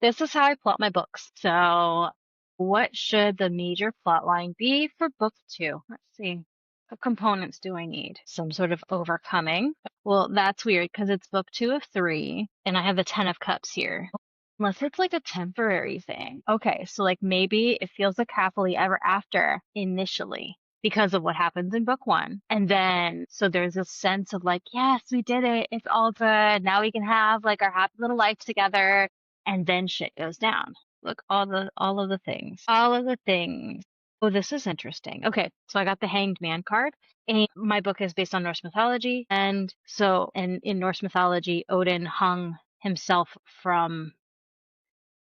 this is how I plot my books. So, what should the major plot line be for book two? Let's see. What components do I need? Some sort of overcoming. Well, that's weird because it's book two of three, and I have the Ten of Cups here. Unless it's like a temporary thing. Okay, so like maybe it feels like happily ever after initially because of what happens in book one. And then, so there's a sense of like, yes, we did it. It's all good. Now we can have like our happy little life together. And then shit goes down. Look, all of the things. All of the things. Oh, this is interesting. Okay, so I got the Hanged Man card. And my book is based on Norse mythology. And so, and in Norse mythology, Odin hung himself from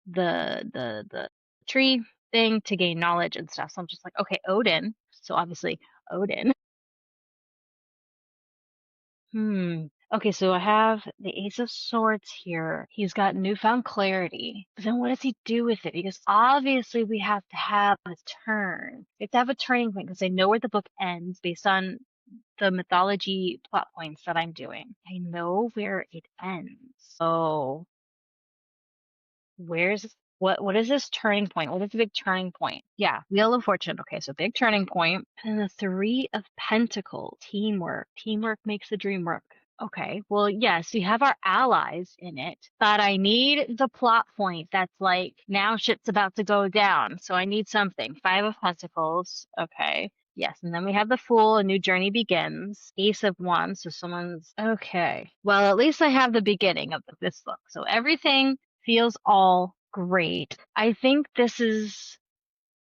the tree thing to gain knowledge and stuff. So I'm just like, okay, Odin. So obviously Odin. Okay, so I have the Ace of Swords here. He's got newfound clarity. But then what does he do with it? Because obviously we have to have a turn. We have to have a turning point because I know where the book ends based on the mythology plot points that I'm doing. I know where it ends. So where's what is this turning point? What is the big turning point? Yeah, Wheel of Fortune. Okay, so big turning point. And the Three of Pentacles. Teamwork. Teamwork makes the dream work. Okay, well, yes, we have our allies in it, but I need the plot point that's like now shit's about to go down. So I need something. Five of Pentacles. Okay. Yes, and then we have the Fool, a new journey begins. Ace of Wands, so someone's okay. Well, at least I have the beginning of this book. So everything feels all great. I think this is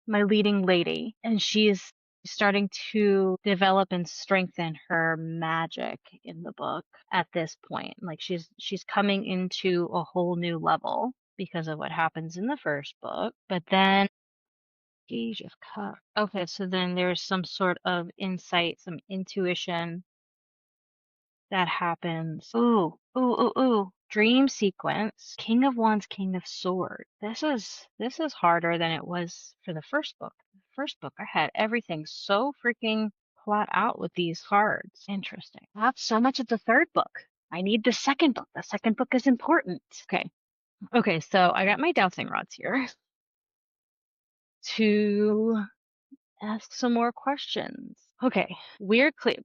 my leading lady, and she's starting to develop and strengthen her magic in the book at this point. Like she's coming into a whole new level because of what happens in the first book. But then Page of Cups. Okay, so then there's some sort of insight, some intuition that happens. Ooh. Dream sequence. King of Wands, King of Swords. This is harder than it was for the first book. The first book, I had everything so freaking plot out with these cards. Interesting. Not so much of the third book. I need the second book. The second book is important. Okay. Okay, so I got my dowsing rods here to ask some more questions. Okay, we're clear.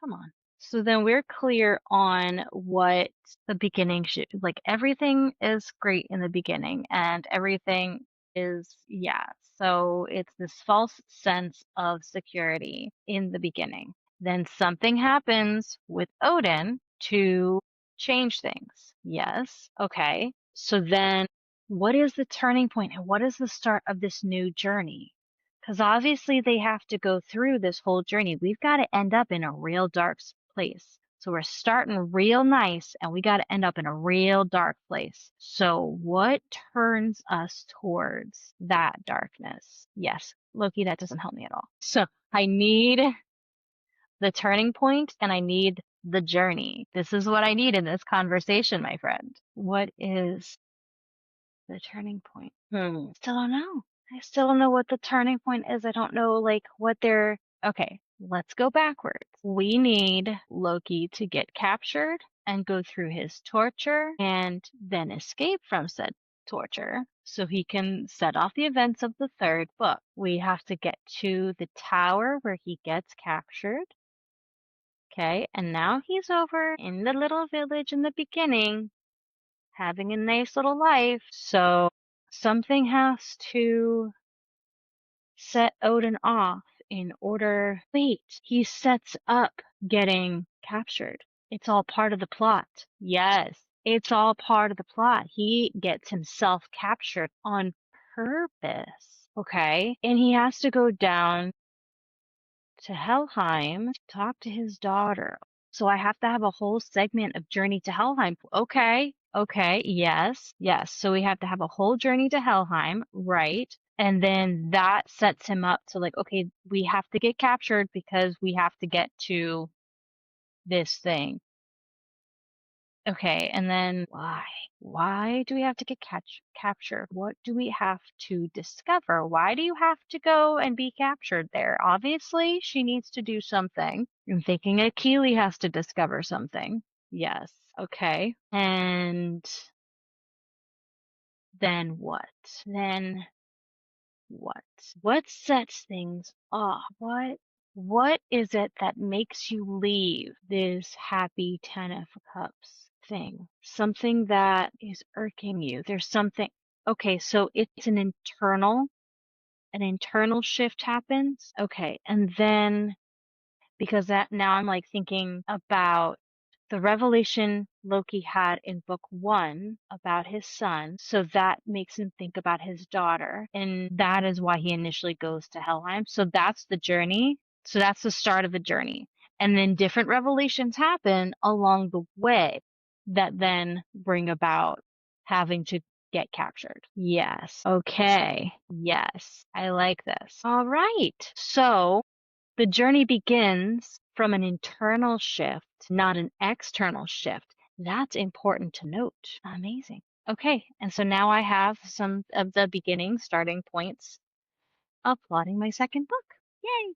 Come on. So then we're clear on what the beginning should like. Everything is great in the beginning, and everything is, yeah. So it's this false sense of security in the beginning. Then something happens with Odin to change things. Yes. Okay. So then what is the turning point and what is the start of this new journey? Because obviously they have to go through this whole journey. We've got to end up in a real dark place. So we're starting real nice and we got to end up in a real dark place. So what turns us towards that darkness? Yes, Loki, that doesn't help me at all. So I need the turning point and I need the journey. This is what I need in this conversation, my friend. What is the turning point? Still don't know. I still don't know what the turning point is. I don't know like what they're okay, let's go backwards. We need Loki to get captured and go through his torture and then escape from said torture so he can set off the events of the third book. We have to get to the tower where he gets captured. Okay, and now he's over in the little village in the beginning having a nice little life. So something has to set Odin off in order. Wait, he sets up getting captured. It's all part of the plot. Yes, it's all part of the plot. He gets himself captured on purpose. Okay, and he has to go down to Helheim to talk to his daughter. So I have to have a whole segment of Journey to Helheim. Okay, yes. So we have to have a whole journey to Helheim, right? And then that sets him up to like, okay, we have to get captured because we have to get to this thing. Okay, and then why? Why do we have to get captured? What do we have to discover? Why do you have to go and be captured there? Obviously, she needs to do something. I'm thinking Achille has to discover something. Yes. Okay. And then what? Then what? What sets things off? What is it that makes you leave this happy Ten of Cups thing? Something that is irking you. There's something. Okay, so it's an internal shift happens. Okay, and then because that now I'm like thinking about the revelation Loki had in book one about his son. So that makes him think about his daughter. And that is why he initially goes to Helheim. So that's the journey. So that's the start of the journey. And then different revelations happen along the way that then bring about having to get captured. Yes. Okay. Yes. I like this. All right. So the journey begins from an internal shift, not an external shift. That's important to note. Amazing. Okay, and so now I have some of the beginning starting points of plotting my second book. Yay!